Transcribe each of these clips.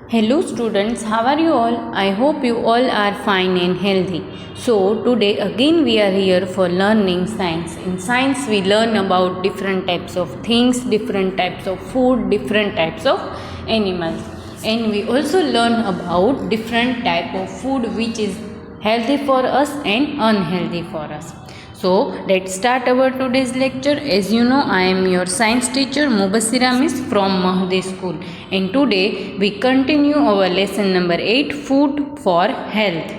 Hello students, how are you all? I hope you all are fine and healthy. So today again we are here for learning science. In science we learn about different types of things, different types of food, different types of animals. And we also learn about different type of food which is healthy for us and unhealthy for us. So let's start our today's lecture. As you know, I am your science teacher Mubasira Miss from Mahdi School, and today we continue our lesson number 8, food for health.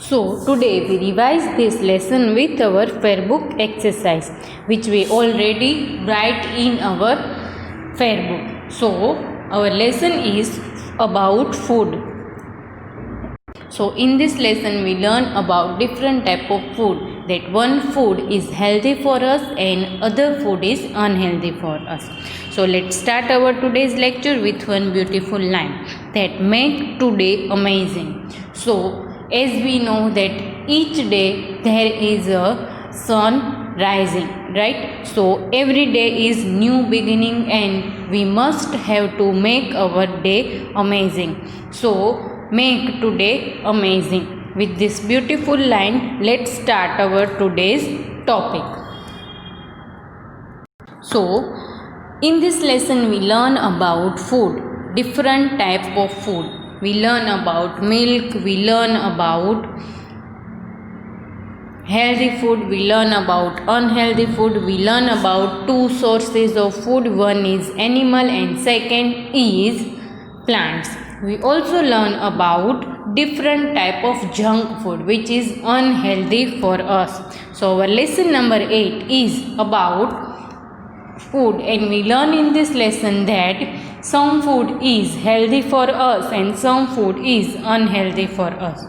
So today we revise this lesson with our fair book exercise which we already write in our fair book. So our lesson is about food. So in this lesson we learn about different type of food, that one food is healthy for us and other food is unhealthy for us. So let's start our today's lecture with one beautiful line that make today amazing. So as we know that each day there is a sun rising, right? So every day is new beginning and we must have to make our day amazing. So make today amazing. With this beautiful line, let's start our today's topic. So, in this lesson we learn about food, different type of food. We learn about milk, we learn about healthy food, we learn about unhealthy food, we learn about two sources of food. One is animal and second is plants. We also learn about different type of junk food which is unhealthy for us. So our lesson number 8 is about food, and we learn in this lesson that some food is healthy for us and some food is unhealthy for us.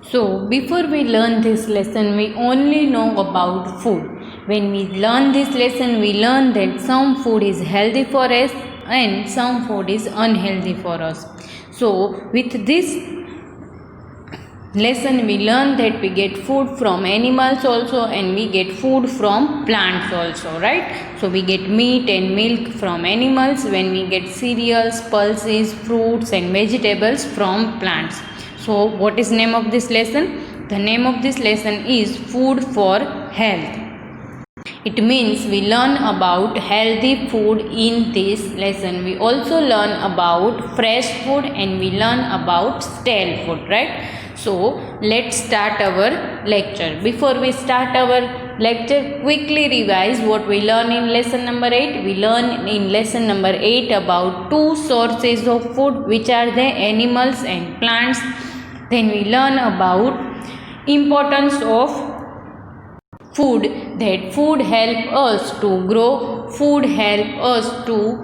So before we learn this lesson we only know about food. When we learn this lesson we learn that some food is healthy for us and some food is unhealthy for us. So with this lesson we learn that we get food from animals also and we get food from plants also, right? So we get meat and milk from animals, when we get cereals, pulses, fruits and vegetables from plants. So what is name of this lesson? The name of this lesson is food for health. It means we learn about healthy food in this lesson. We also learn about fresh food and we learn about stale food, right? So let's start our lecture. Before we start our lecture, quickly revise what we learn in lesson number 8. We learn in lesson number 8 about two sources of food, which are the animals and plants. Then we learn about importance of food, that food help us to grow, food help us to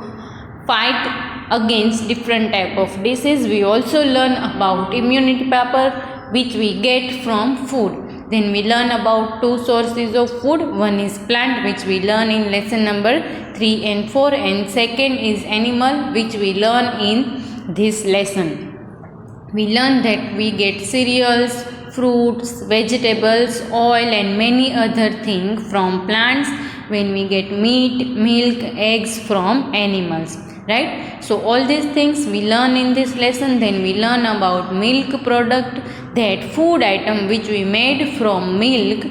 fight against different type of disease. We also learn about immunity power which we get from food. Then we learn about two sources of food. One is plant which we learn in lesson number 3 and 4, and second is animal which we learn in this lesson. We learn that we get cereals, fruits, vegetables, oil and many other things from plants, when we get meat, milk, eggs from animals, right? So all these things we learn in this lesson. Then we learn about milk product, that food item which we made from milk,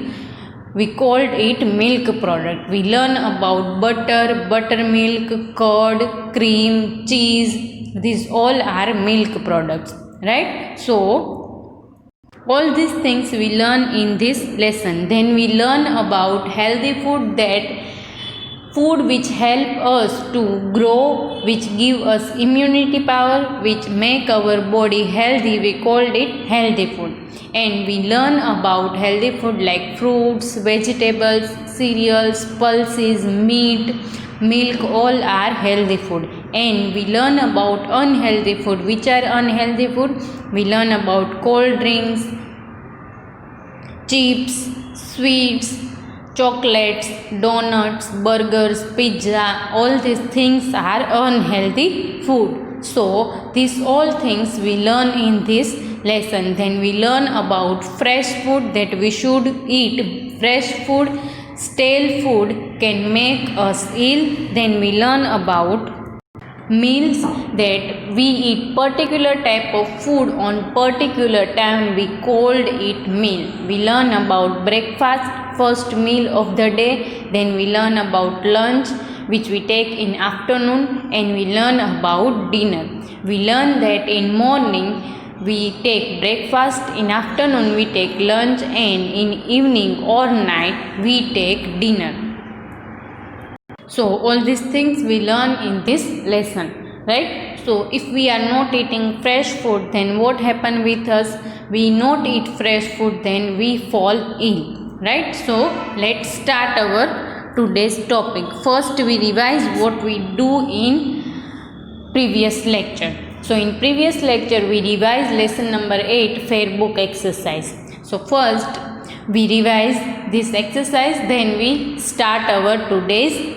we called it milk product. We learn about butter, buttermilk, curd, cream, cheese. These all are milk products, right? So all these things we learn in this lesson. Then we learn about healthy food, that food which help us to grow, which give us immunity power, which make our body healthy, we called it healthy food. And we learn about healthy food like fruits, vegetables, cereals, pulses, meat, milk, all are healthy food. And we learn about unhealthy food. Which are unhealthy food? We learn about cold drinks, chips, sweets, chocolates, donuts, burgers, pizza. All these things are unhealthy food. So these all things we learn in this lesson. Then we learn about fresh food, that we should eat fresh food. Stale food can make us ill. Then we learn about meals, that we eat particular type of food on particular time, we called it meal. We learn about breakfast, first meal of the day, then we learn about lunch which we take in afternoon, and we learn about dinner. We learn that in morning we take breakfast, in afternoon we take lunch, and in evening or night we take dinner. So all these things we learn in this lesson, right? So if we are not eating fresh food, then what happen with us? We not eat fresh food, then we fall ill, right? So let's start our today's topic. First we revise what we do in previous lecture. So in previous lecture we revised lesson number 8, fair book exercise. So first we revise this exercise, then we start our today's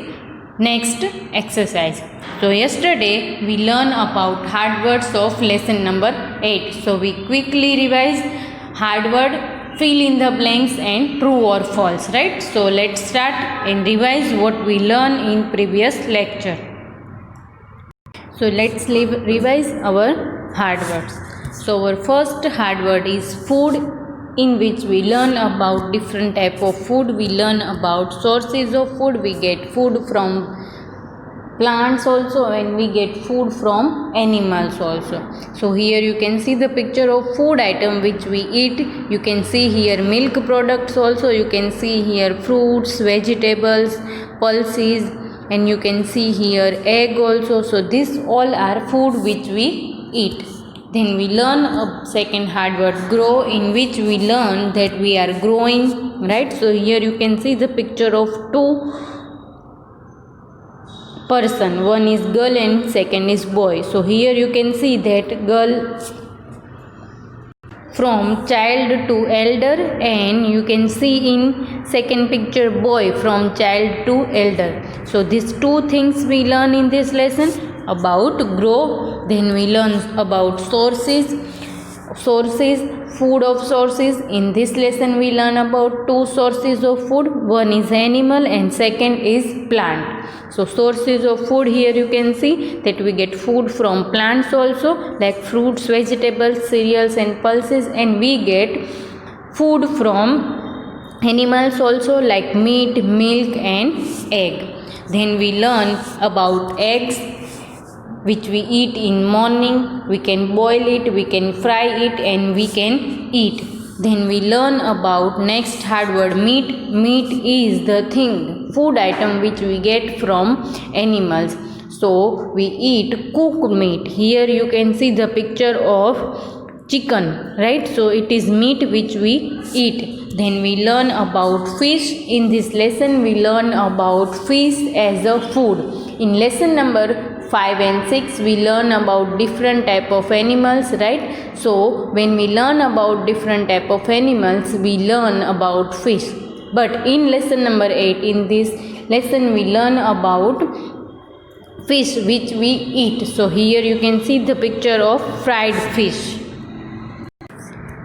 next exercise. So yesterday we learned about hard words of lesson number 8. So we quickly revise hard word, fill in the blanks and true or false, right? So let's start and revise what we learned in previous lecture. So let's revise our hard words. So our first hard word is food, in which we learn about different type of food. We learn about sources of food. We get food from plants also, and we get food from animals also. So here you can see the picture of food item which we eat. You can see here milk products also. You can see here fruits, vegetables, pulses, and you can see here egg also. So these all are food which we eat. Then we learn a second hard word, grow, in which we learn that we are growing, right? So here you can see the picture of two person, one is girl and second is boy. So here you can see that girl from child to elder, and you can see in second picture boy from child to elder. So these two things we learn in this lesson about grow. Then we learn about sources, food of sources. In this lesson we learn about two sources of food, one is animal and second is plant. So sources of food, here you can see that we get food from plants also, like fruits, vegetables, cereals and pulses, and we get food from animals also, like meat, milk and egg. Then we learn about eggs, which we eat in morning. We can boil it, we can fry it, and we can eat. Then we learn about next hard word, meat. Meat is the thing, food item which we get from animals. So we eat cooked meat. Here you can see the picture of chicken, right? So it is meat which we eat. Then we learn about fish. In this lesson we learn about fish as a food. In lesson number 5 and 6 we learn about different type of animals, right? So when we learn about different type of animals, we learn about fish. But in lesson number 8, in this lesson we learn about fish which we eat. So here you can see the picture of fried fish.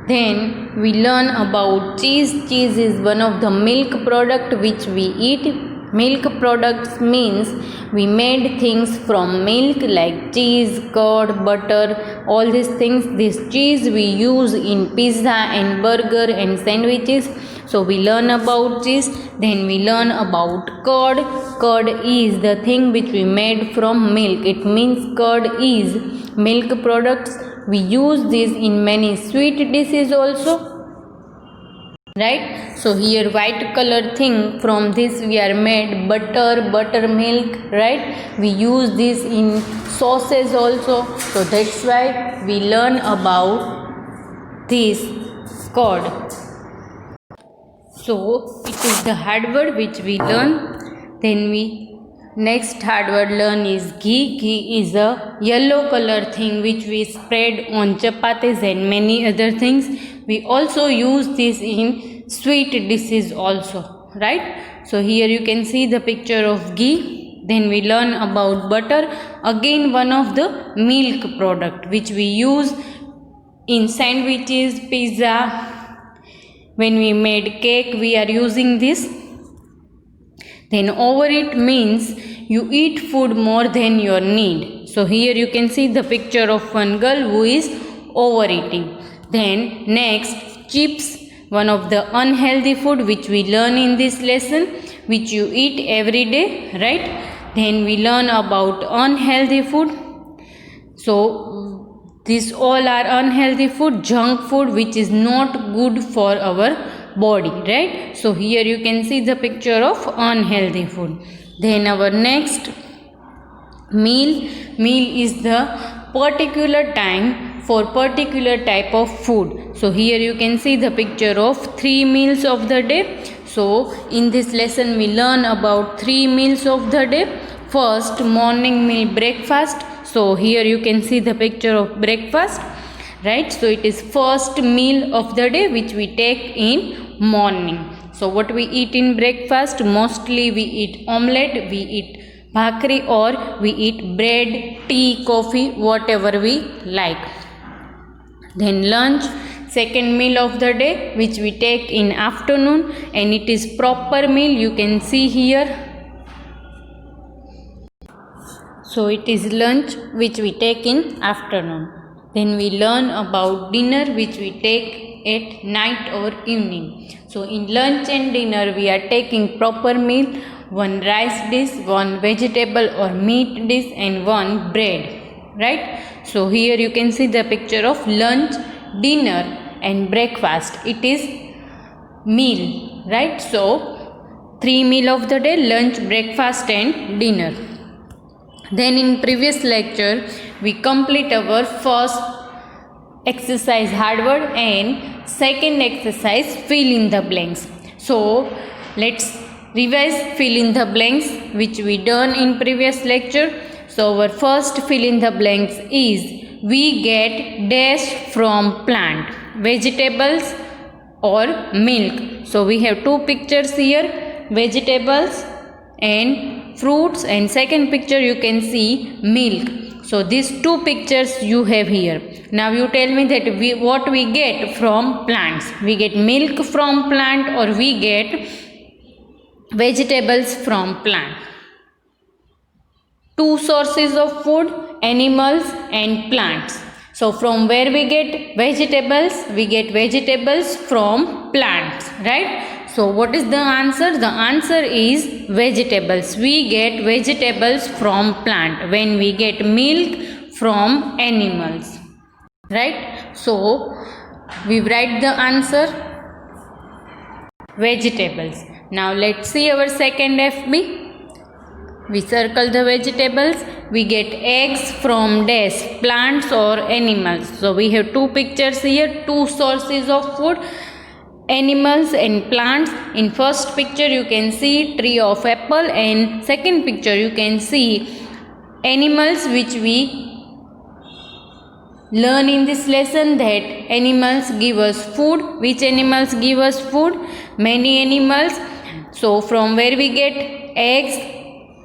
Then we learn about cheese. Cheese is one of the milk product which we eat. Milk products means we made things from milk, like cheese, curd, butter, all these things. This cheese we use in pizza and burger and sandwiches. So we learn about cheese. Then we learn about curd. Curd is the thing which we made from milk. It means curd is milk products. We use this in many sweet dishes also, right? So here white color thing, from this we are made butter, buttermilk, right? We use this in sauces also. So that's why we learn about this curd. So it is the hard word which we learn. Then we next hard word learn is ghee. Ghee is a yellow color thing which we spread on chapatis and many other things. We also use this in sweet dishes also, right? So here you can see the picture of ghee. Then we learn about butter, again one of the milk product which we use in sandwiches, pizza. When we made cake, we are using this. Then over it means you eat food more than your need. So here you can see the picture of one girl who is overeating. Then next, chips, one of the unhealthy food which we learn in this lesson, which you eat every day, right? Then we learn about unhealthy food. So these all are unhealthy food, junk food which is not good for our body, right? So here you can see the picture of unhealthy food. Then our next meal is the particular time for particular type of food. So here you can see the picture of 3 meals of the day. So in this lesson we learn about 3 meals of the day. First, morning meal, breakfast. So here you can see the picture of breakfast, right? So it is first meal of the day which we take in morning. So what we eat in breakfast? Mostly we eat omelette, we eat bhakri, or we eat bread, tea, coffee, whatever we like. Then lunch, second meal of the day which we take in afternoon, and it is proper meal, you can see here. So it is lunch which we take in afternoon. Then we learn about dinner which we take at night or evening. So in lunch and dinner we are taking proper meal, one rice dish, one vegetable or meat dish, and one bread, right? So here you can see the picture of lunch, dinner and breakfast. It is meal, right? So 3 meal of the day: lunch, breakfast and dinner. Then in previous lecture we complete our first exercise hard word and second exercise fill in the blanks. So let's revise fill in the blanks which we done in previous lecture. So our first fill in the blanks is we get dash from plant, vegetables or milk. So we have 2 pictures here, vegetables and fruits, and second picture you can see milk. So these 2 pictures you have here. Now you tell me that what we get from plants. We get milk from plant or we get vegetables from plant. 2 sources of food, animals and plants. So from where we get vegetables? We get vegetables from plants, right? So what is the answer? The answer is vegetables. We get vegetables from plant when we get milk from animals, right? So we write the answer vegetables. Now let's see our second FB. We circle the vegetables. We get eggs from dash, plants or animals. So we have 2 pictures here, 2 sources of food, animals and plants. In first picture you can see tree of apple, and second picture you can see animals which we learn in this lesson that animals give us food. Which animals give us food? Many animals. So from where we get eggs?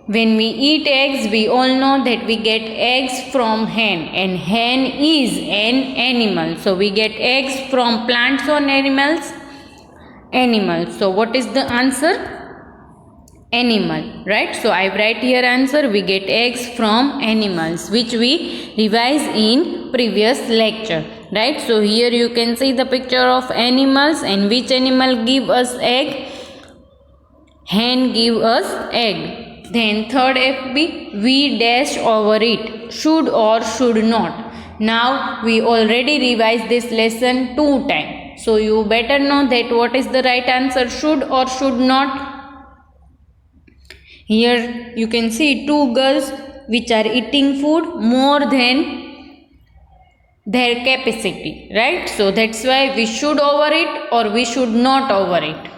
When we eat eggs, we all know that we get eggs from hen, and hen is an animal. So we get eggs from plants or animals? Animal. So what is the answer? Animal, right? So I write here answer, we get eggs from animals, which we revise in previous lecture, right? So here you can see the picture of animals, and which animal give us egg? Hen give us egg. Then third FB, we dash over it, should or should not. Now we already revised this lesson 2 times. So you better know that what is the right answer, should or should not. Here you can see 2 girls which are eating food more than their capacity, right? So that's why we should overeat or we should not overeat.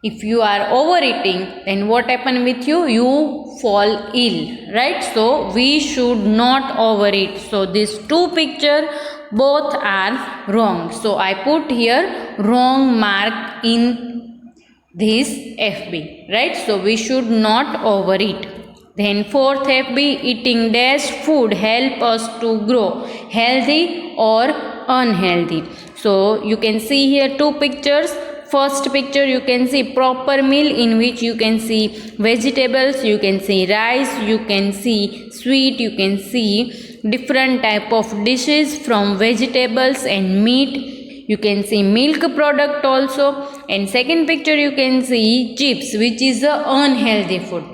If you are overeating, then what happen with you? You fall ill, right? So we should not overeat. So these 2 pictures both are wrong. So I put here wrong mark in this FB, right? So we should not overeat. Then fourth FB, eating dash food help us to grow, healthy or unhealthy. So you can see here 2 pictures. first picture you can see proper meal, in which you can see vegetables, you can see rice, you can see sweet, you can see different type of dishes from vegetables and meat. You can see milk product also. And second picture you can see chips, which is a unhealthy food.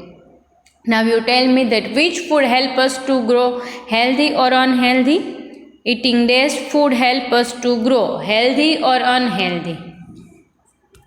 Now you tell me that which food help us to grow, healthy or unhealthy? Eating this food help us to grow, healthy or unhealthy?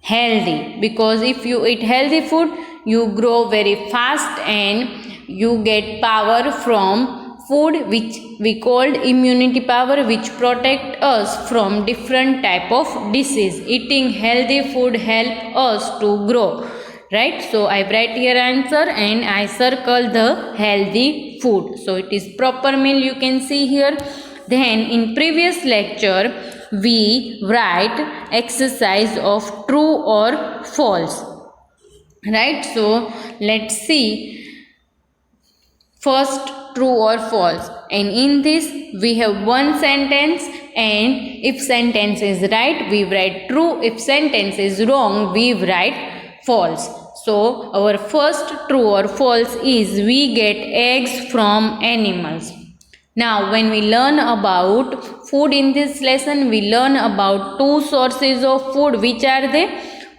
Healthy, because if you eat healthy food, you grow very fast and you get power from food, which we called immunity power, which protect us from different type of disease. Eating healthy food help us to grow, right? So I write here answer and I circle the healthy food. So it is proper meal, you can see here. Then in previous lecture we write exercise of true or false, right? So let's see first true or false, and in this we have one sentence, and if sentence is right we write true, if sentence is wrong we write false. So our first true or false is we get eggs from animals. Now when we learn about food in this lesson, we learn about two sources of food, which are they?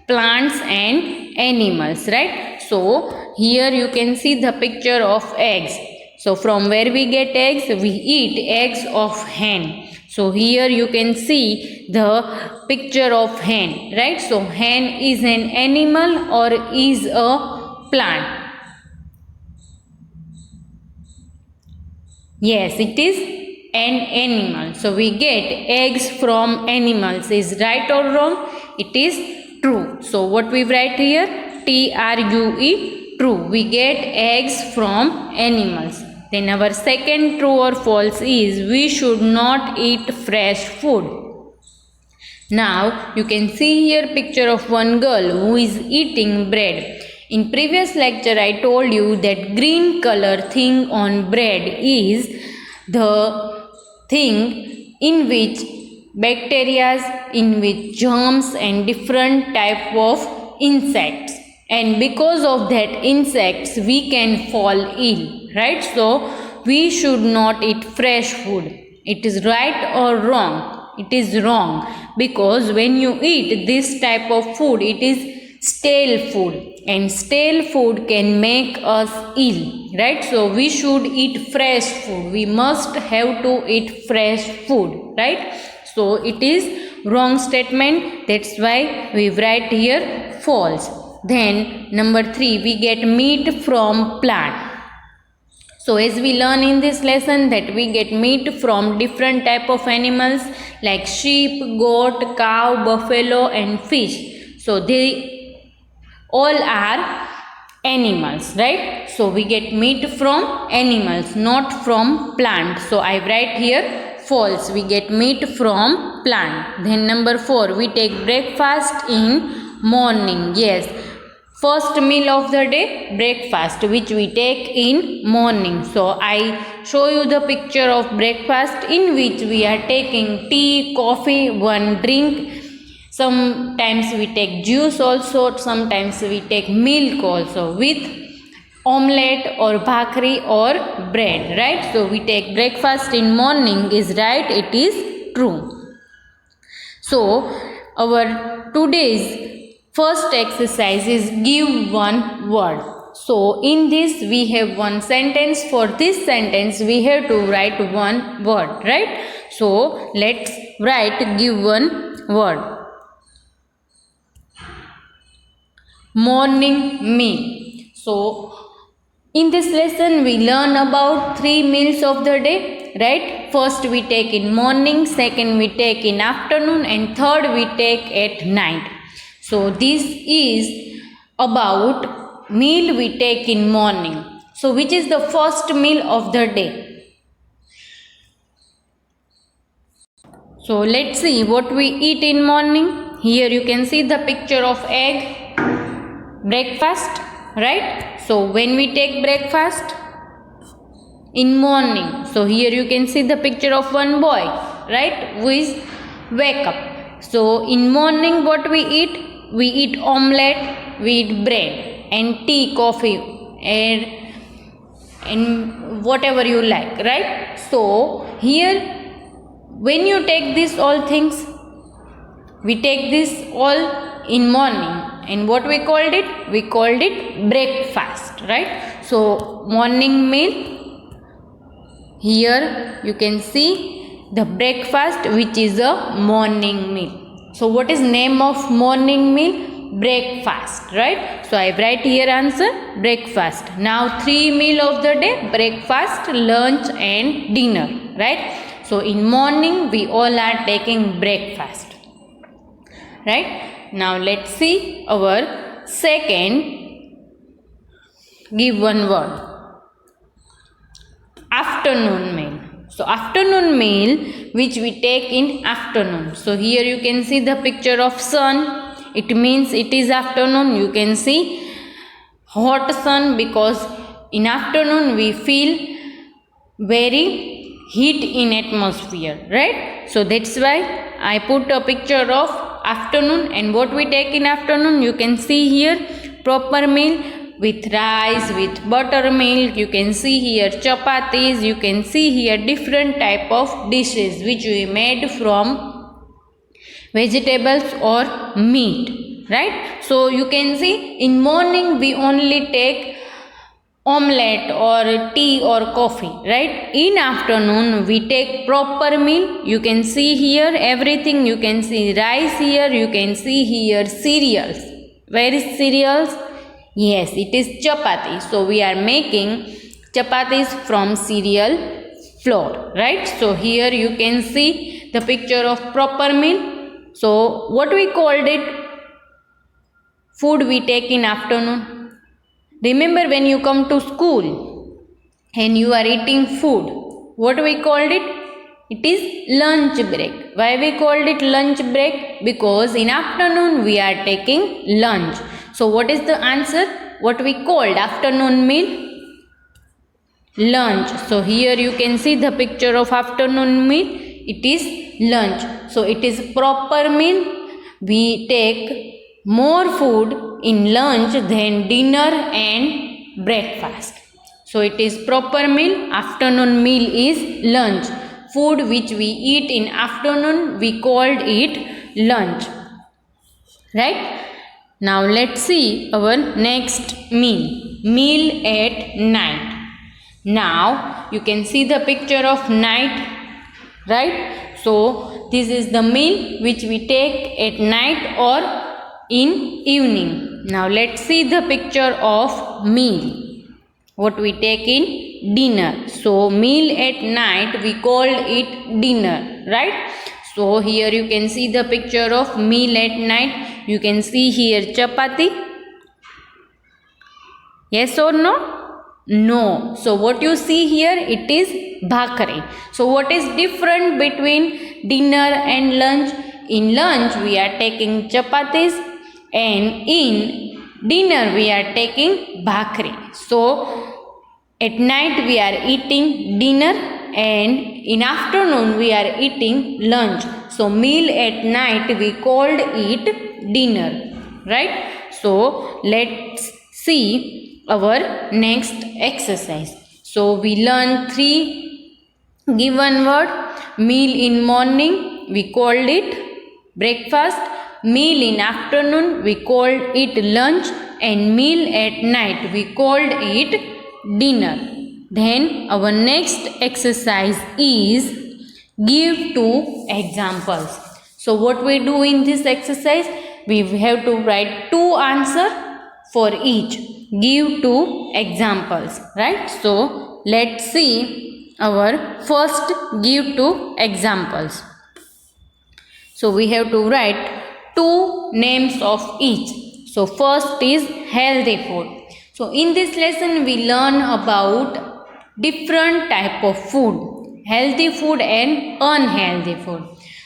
Plants and animals, right? So here you can see the picture of eggs. So from where we get eggs? We eat eggs of hen. So here you can see the picture of hen, right? So hen is an animal or is a plant? Yes, it is an animal. So we get eggs from animals. Is right or wrong? It is true. So what we write here? TRUE, true. We get eggs from animals. Then our second true or false is we should not eat fresh food. Now you can see here picture of one girl who is eating bread. In previous lecture I told you that green color thing on bread is the thing in which bacteria, in which germs and different type of insects, and because of that insects we can fall ill, right? So we should not eat fresh food. It is right or wrong? It is wrong, because when you eat this type of food it is stale food, and stale food can make us ill, right? So we should eat fresh food. We must have to eat fresh food, right? So it is wrong statement. That's why we write here false. Then number 3, we get meat from plant. So as we learn in this lesson that we get meat from different type of animals like sheep, goat, cow, buffalo and fish. So they all are animals, right? So we get meat from animals, not from plant. So I write here false. We get meat from plant. Then number 4, we take breakfast in morning. Yes, first meal of the day, breakfast, which we take in morning. So I show you the picture of breakfast in which we are taking tea, coffee, one drink. Sometimes we take juice also, sometimes we take milk also with omelette or bhakri or bread, right? So we take breakfast in morning is right, it is true. So our today's first exercise is give one word. So in this we have one sentence. For this sentence we have to write one word, right? So let's write give one word. Morning meal. So in this lesson we learn about 3 meals of the day, right? First we take in morning, second we take in afternoon, and third we take at night. So this is about meal we take in morning. So which is the first meal of the day? So let's see what we eat in morning. Here you can see the picture of egg. Breakfast, right? So when we take breakfast in morning, so here you can see the picture of one boy, right, who is wake up. So in morning what we eat? we eat omelette, we eat bread, and tea, coffee, and whatever you like, right? So here when you take these all things, we take this all in morning, and what we called it? We called it breakfast, right? So morning meal, here you can see the breakfast, which is a morning meal. So what is name of morning meal? Breakfast, right? So I write here answer breakfast. Now 3 meal of the day: breakfast, lunch and dinner, right? So in morning we all are taking breakfast, right? Now let's see our second. Give one word: afternoon meal. So afternoon meal, which we take in afternoon. So here you can see the picture of sun. It means it is afternoon. You can see hot sun, because in afternoon we feel very heat in atmosphere, right? So that's why I put a picture of afternoon. And what we take in afternoon, you can see here proper meal with rice, with buttermilk. You can see here chapatis. You can see here different type of dishes which we made from vegetables or meat, right? So you can see in morning we only take omelette or tea or coffee, right? In afternoon we take proper meal. You can see here everything. You can see rice here. You can see here cereals. Where is cereals? Yes, it is chapati. So we are making chapatis from cereal flour, right? So here you can see the picture of proper meal. So what we called it? Food we take in afternoon. Remember, when you come to school and you are eating food, what we called it? It is lunch break. Why we called it lunch break? Because in afternoon we are taking lunch. So what is the answer? What we called afternoon meal? Lunch. So here you can see the picture of afternoon meal. It is lunch. So it is proper meal. We take more food in lunch than dinner and breakfast. So it is proper meal. Afternoon meal is lunch. Food which we eat in afternoon, we called it lunch, right? Now let's see our next meal. Meal at night. Now you can see the picture of night, right? So this is the meal which we take at night or in evening. Now let's see the picture of meal, what we take in dinner. So meal at night, we called it dinner, right? So here you can see the picture of meal at night. You can see here chapati. Yes or no? No. So what you see here, it is bhakri. So what is different between dinner and lunch? In lunch we are taking chapatis, and in dinner we are taking bhakri. So at night we are eating dinner, and in afternoon we are eating lunch. So meal at night we called it dinner, right? So let's see our next exercise. So we learn 3 given word. Meal in morning, we called it breakfast. Meal in afternoon, we called it lunch, and meal at night we called it dinner. Then our next exercise is give 2 examples. So what we do in this exercise, we have to write 2 answers for each. Give 2 examples, right? So let's see our first give 2 examples. So we have to write 2 names of each. So first is healthy food. So in this lesson we learn about different type of food, healthy food and unhealthy food.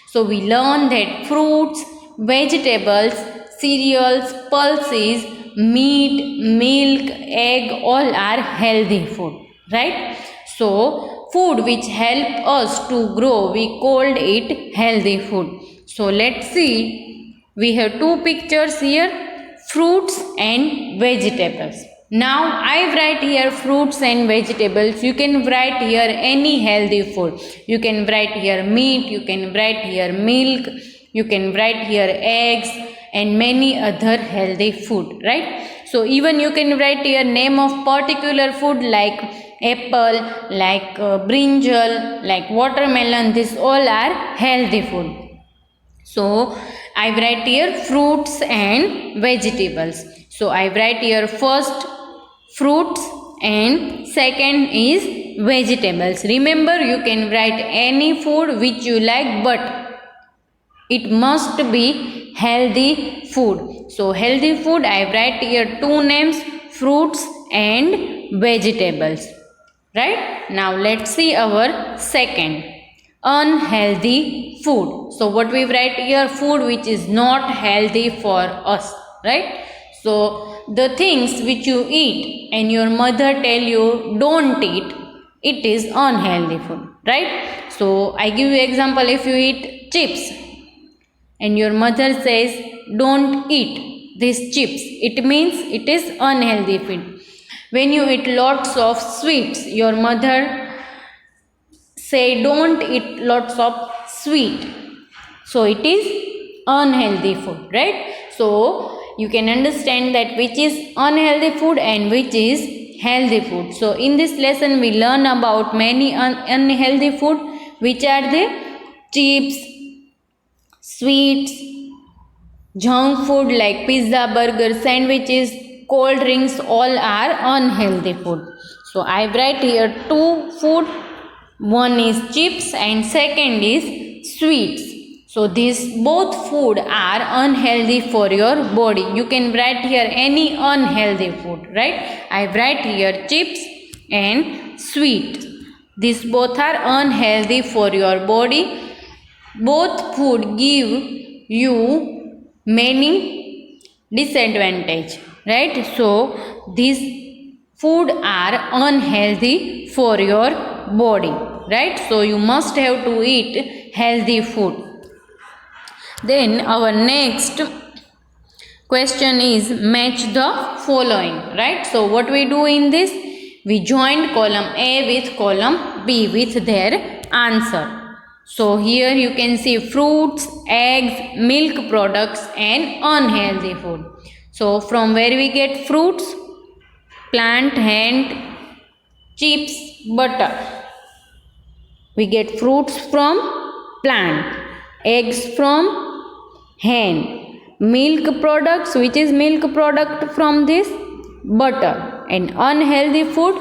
So we learn that fruits, vegetables, cereals, pulses, meat, milk, egg, all are healthy food, right? So food which help us to grow, we called it healthy food. So let's see We have two pictures here, fruits and vegetables. Now I write here fruits and vegetables. You can write here any healthy food. You can write here meat, you can write here milk, you can write here eggs and many other healthy food, right? So even you can write here name of particular food like apple, like brinjal, like watermelon. These all are healthy food. So I write here fruits and vegetables. So I write here first fruits and second is vegetables. Remember, you can write any food which you like, but it must be healthy food. So healthy food, I write here two names, fruits and vegetables. Right? Now let's see our second, unhealthy food. So what we write here, food which is not healthy for us, right? So the things which you eat and your mother tell you don't eat, it is unhealthy food, right? So I give you example, if you eat chips and your mother says don't eat these chips, it means it is unhealthy food. When you eat lots of sweets, your mother say don't eat lots of sweet, so it is unhealthy food, right? So you can understand that which is unhealthy food and which is healthy food. So in this lesson we learn about many unhealthy food, which are the chips, sweets, junk food like pizza, burger, sandwiches, cold drinks, all are unhealthy food. So I write here two food, one is chips and second is sweets. So these both food are unhealthy for your body. You can write here any unhealthy food, right? I write here chips and sweet. These both are unhealthy for your body. Both food give you many disadvantage, right? So these food are unhealthy for your body, right? So you must have to eat healthy food. Then our next question is match the following, right? So what we do in this, we joined column A with column B with their answer. So here you can see fruits, eggs, milk products and unhealthy food. So from where we get fruits, plant, hand, chips, butter. We get fruits from plant, eggs from hen, milk products, which is milk product from this, butter, and unhealthy food,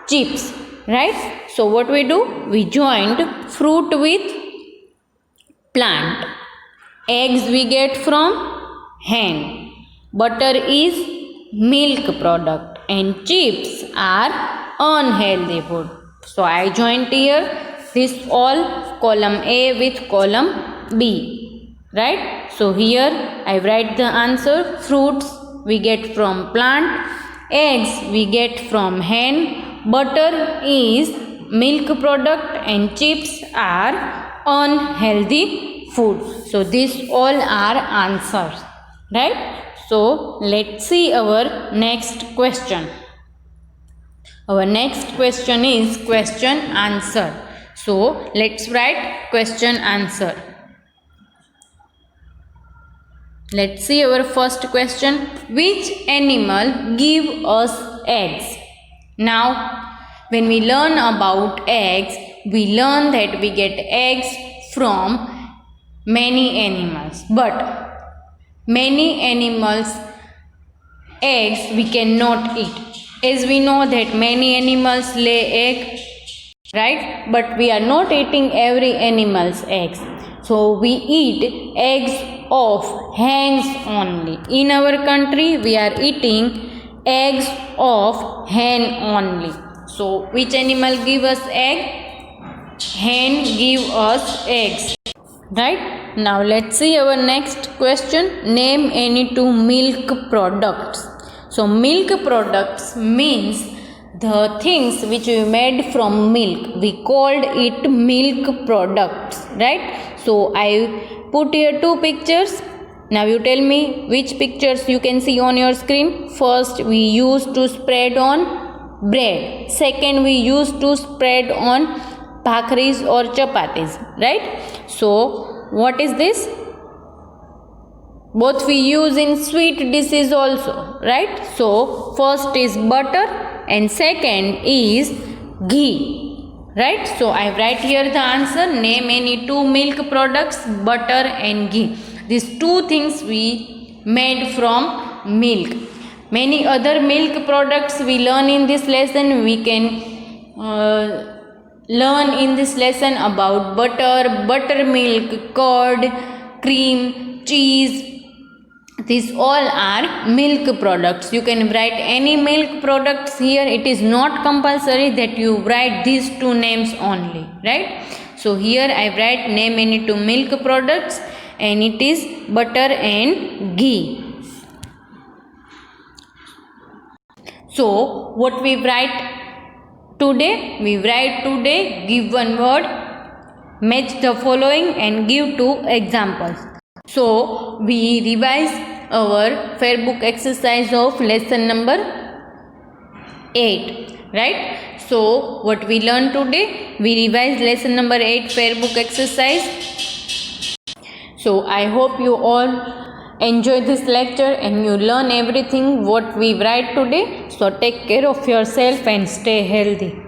chips, right? So what we do, we joined fruit with plant, eggs we get from hen, butter is milk product and chips are unhealthy food. So I joined here this all column A with column B, right? So here I write the answer, fruits we get from plant, eggs we get from hen, butter is milk product and chips are unhealthy food. So these all are answers, right? So let's see our next question. Our next question is question answer. So let's write question answer. Let's see our first question. Which animal give us eggs? Now when we learn about eggs, we learn that we get eggs from many animals, but many animals eggs we cannot eat, as we know that many animals lay egg, right? But we are not eating every animal's eggs, so we eat eggs of hens only. In our country we are eating eggs of hen only. So which animal give us egg? Hen give us eggs, right? Now let's see our next question. Name any two milk products. So milk products means the things which we made from milk. We called it milk products, right? So I put here two pictures. Now you tell me which pictures you can see on your screen. First we used to spread on bread. Second we used to spread on bhakris or chapatis, right? So what is this? Both we use in sweet dishes also, right? So first is butter and second is ghee, right? So I write here the answer. Name any two milk products, butter and ghee. These two things we made from milk. Many other milk products we learn in this lesson. We can learn in this lesson about butter, buttermilk, curd, cream, cheese. These all are milk products. You can write any milk products here. It is not compulsory that you write these two names only, right? So here I write name any two milk products and it is butter and ghee. So what we write today? We write today, give one word, match the following and give two examples. So we revise our fair book exercise of lesson number 8, right? So what we learned today? We revised lesson number 8 fair book exercise. So I hope you all enjoy this lecture and you learn everything what we write today. So take care of yourself and stay healthy.